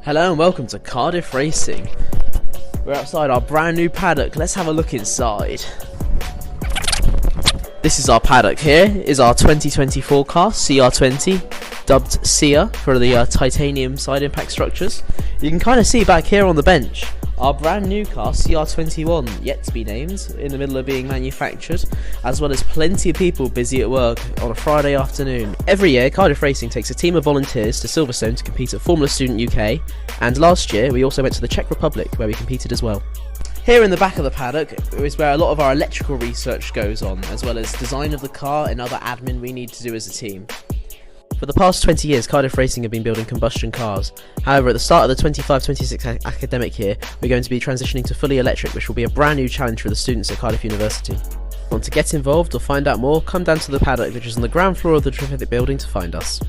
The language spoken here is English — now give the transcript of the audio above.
Hello and welcome to Cardiff Racing. We're outside our brand new paddock. Let's have a look inside. This is our paddock. Here is our 2024 car, CR20, dubbed SIA for the titanium side impact structures. You can kind of see back here on the bench our brand new car, CR21, yet to be named, in the middle of being manufactured, as well as plenty of people busy at work on a Friday afternoon. Every year, Cardiff Racing takes a team of volunteers to Silverstone to compete at Formula Student UK, and last year we also went to the Czech Republic where we competed as well. Here in the back of the paddock is where a lot of our electrical research goes on, as well as design of the car and other admin we need to do as a team. For the past 20 years, Cardiff Racing have been building combustion cars. However, at the start of the 25-26 academic year, we're going to be transitioning to fully electric, which will be a brand new challenge for the students at Cardiff University. Want to get involved or find out more? Come down to the paddock, which is on the ground floor of the terrific building, to find us.